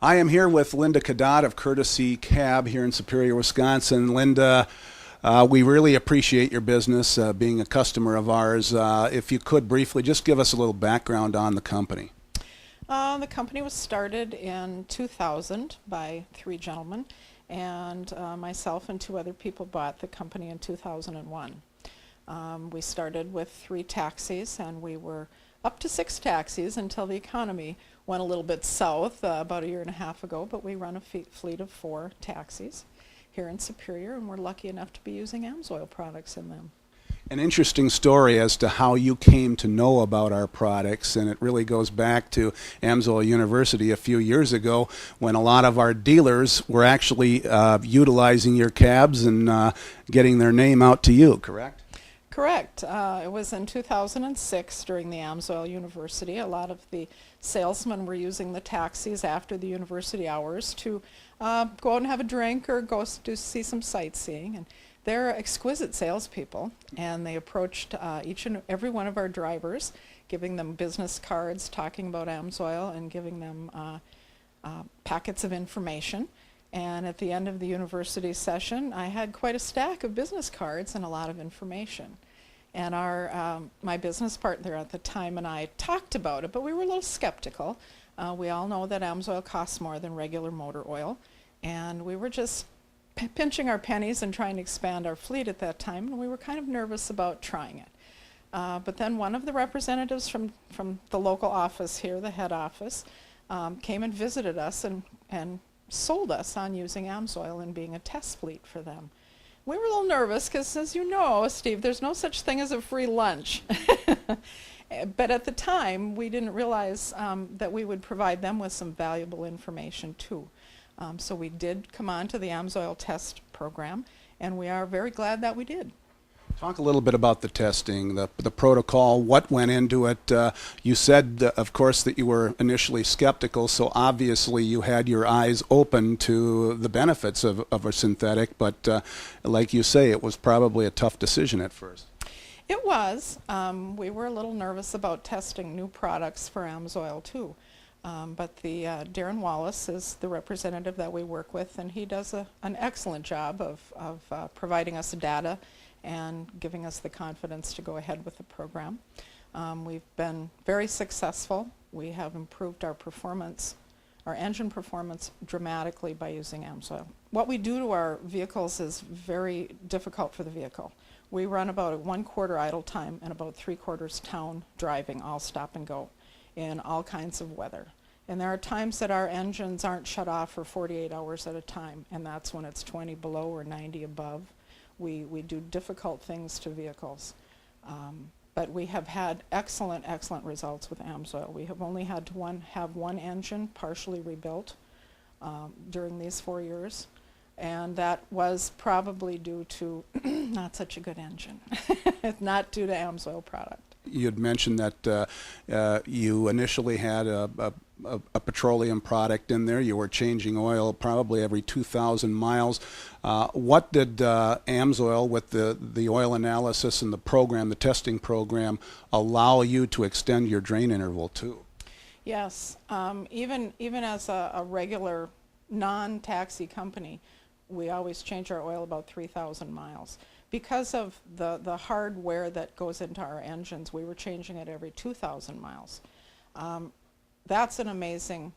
I am here with Linda Cadott of Courtesy Cab here in Superior, Wisconsin. Linda, we really appreciate your business, being a customer of ours. If you could briefly just give us a little background on the company. The company was started in 2000 by three gentlemen, and myself and two other people bought the company in 2001. We started with 3 taxis, and we were up to 6 taxis until the economy went a little bit south about a year and a half ago, but we run a fleet of 4 taxis here in Superior, and we're lucky enough to be using AMSOIL products in them. An interesting story as to how you came to know about our products, and it really goes back to AMSOIL University a few years ago when a lot of our dealers were actually utilizing your cabs and getting their name out to you, correct? Correct. It was in 2006 during the AMSOIL University. A lot of the salesmen were using the taxis after the university hours to go out and have a drink or go to see some sightseeing. And they're exquisite salespeople, and they approached each and every one of our drivers, giving them business cards, talking about AMSOIL, and giving them packets of information. And at the end of the university session, I had quite a stack of business cards and a lot of information. And my business partner at the time and I talked about it, but we were a little skeptical. We all know that AMSOIL costs more than regular motor oil, and we were just pinching our pennies and trying to expand our fleet at that time, and we were kind of nervous about trying it. But then one of the representatives from the local office here, the head office, came and visited us and sold us on using AMSOIL and being a test fleet for them. We were a little nervous because, as you know, Steve, there's no such thing as a free lunch. But at the time, we didn't realize that we would provide them with some valuable information too. So we did come on to the AMSOIL test program, and we are very glad that we did. Talk a little bit about the testing, the protocol, what went into it. You said, of course, that you were initially skeptical, so obviously you had your eyes open to the benefits of a synthetic, but like you say, it was probably a tough decision at first. It was. We were a little nervous about testing new products for AMSOIL too. But Darren Wallace is the representative that we work with, and he does an excellent job of providing us data and giving us the confidence to go ahead with the program. We've been very successful. We have improved our performance, our engine performance, dramatically by using AMSOIL. What we do to our vehicles is very difficult for the vehicle. We run about a 1/4 idle time and about 3/4 town driving, all stop and go, in all kinds of weather. And there are times that our engines aren't shut off for 48 hours at a time, and that's when it's 20 below or 90 above. We do difficult things to vehicles. But we have had excellent results with AMSOIL. We have only had to have one engine partially rebuilt during these 4 years, and that was probably due to not such a good engine. It's not due to AMSOIL product. You had mentioned that you initially had a petroleum product in there. You were changing oil probably every 2,000 miles. What did AMSOIL, with the oil analysis and the program, the testing program, allow you to extend your drain interval to? Yes, even as a regular non-taxi company, we always change our oil about 3,000 miles. Because of the hardware that goes into our engines, we were changing it every 2,000 miles. That's an amazing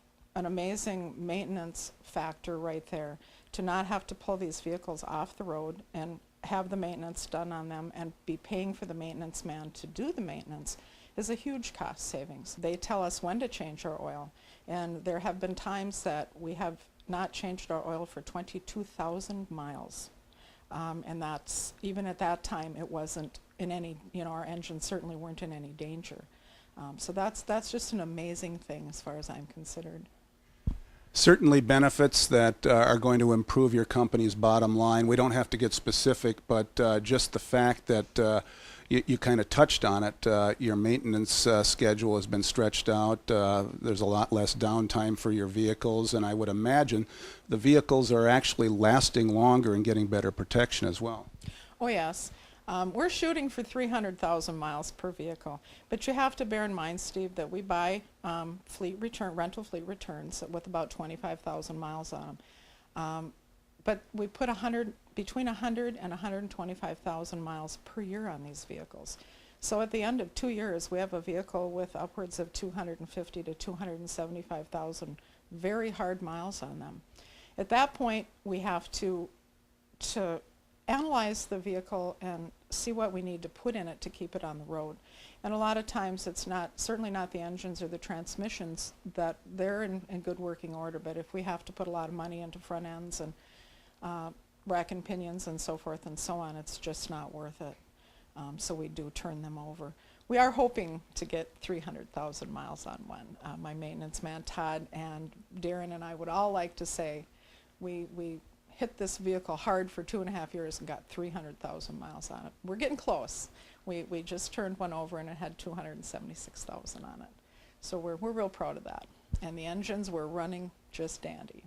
maintenance factor right there, to not have to pull these vehicles off the road and have the maintenance done on them and be paying for the maintenance man to do the maintenance is a huge cost savings. They tell us when to change our oil, and there have been times that we have not changed our oil for 22,000 miles. And that's, even at that time, it wasn't in any, our engines certainly weren't in any danger. So that's just an amazing thing as far as I'm considered. Certainly benefits that are going to improve your company's bottom line. We don't have to get specific, but just the fact that you kind of touched on it. Your maintenance schedule has been stretched out. There's a lot less downtime for your vehicles, and I would imagine the vehicles are actually lasting longer and getting better protection as well. Oh yes. We're shooting for 300,000 miles per vehicle, but you have to bear in mind, Steve, that we buy rental fleet returns with about 25,000 miles on them. But we put between 100 and 125,000 miles per year on these vehicles. So at the end of 2 years, we have a vehicle with upwards of 250 to 275,000 very hard miles on them. At that point, we have to analyze the vehicle and see what we need to put in it to keep it on the road. And a lot of times it's certainly not the engines or the transmissions, that they're in good working order, but if we have to put a lot of money into front ends and rack and pinions and so forth and so on, it's just not worth it. So we do turn them over. We are hoping to get 300,000 miles on one. My maintenance man, Todd, and Darren and I would all like to say we hit this vehicle hard for 2.5 years and got 300,000 miles on it. We're getting close. We just turned one over and it had 276,000 on it. So we're real proud of that. And the engines were running just dandy.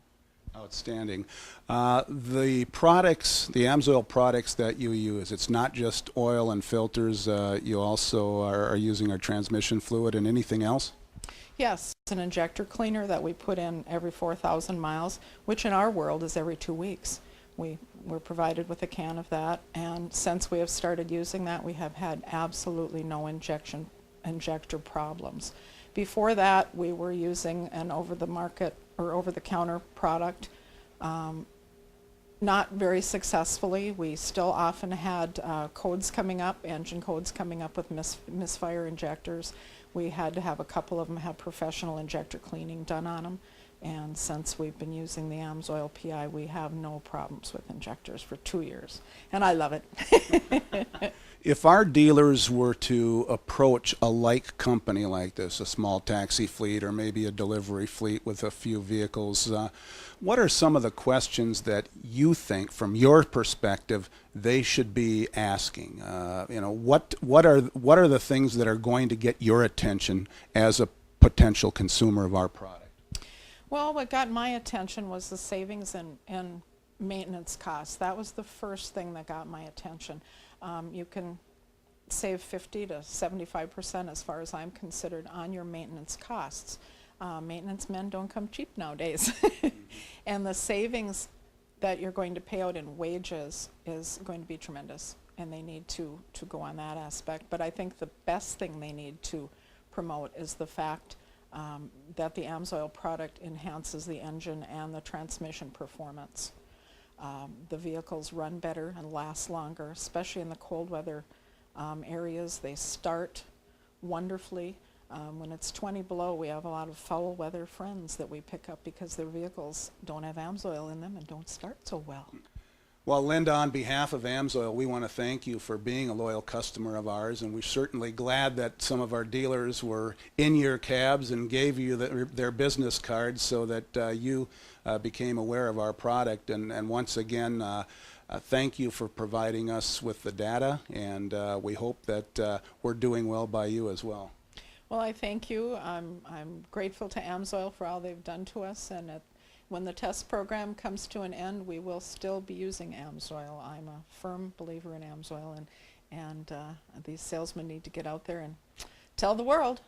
Outstanding. The products, the AMSOIL products that you use, it's not just oil and filters. You also are using our transmission fluid and anything else? Yes, it's an injector cleaner that we put in every 4,000 miles, which in our world is every 2 weeks. We're provided with a can of that, and since we have started using that, we have had absolutely no injector problems. Before that, we were using an over-the-market or over-the-counter product, not very successfully. We still often had codes coming up, engine codes coming up with misfire injectors. We had to have a couple of them have professional injector cleaning done on them. And since we've been using the AMSOIL PI, we have no problems with injectors for 2 years. And I love it. If our dealers were to approach a like company like this, a small taxi fleet or maybe a delivery fleet with a few vehicles, what are some of the questions that you think, from your perspective, they should be asking? What are the things that are going to get your attention as a potential consumer of our product? Well, what got my attention was the savings in maintenance costs. That was the first thing that got my attention. You can save 50 to 75% as far as I'm considered on your maintenance costs. Maintenance men don't come cheap nowadays. And the savings that you're going to pay out in wages is going to be tremendous, and they need to go on that aspect. But I think the best thing they need to promote is the fact that the AMSOIL product enhances the engine and the transmission performance. The vehicles run better and last longer, especially in the cold weather areas. They start wonderfully. When it's 20 below, we have a lot of foul weather friends that we pick up because their vehicles don't have AMSOIL in them and don't start so well. Well, Linda, on behalf of AMSOIL, we want to thank you for being a loyal customer of ours, and we're certainly glad that some of our dealers were in your cabs and gave you their business cards so that you became aware of our product. And once again, thank you for providing us with the data, and we hope that we're doing well by you as well. Well, I thank you. I'm grateful to AMSOIL for all they've done to us, and when the test program comes to an end, we will still be using AMSOIL. I'm a firm believer in AMSOIL, and these salesmen need to get out there and tell the world.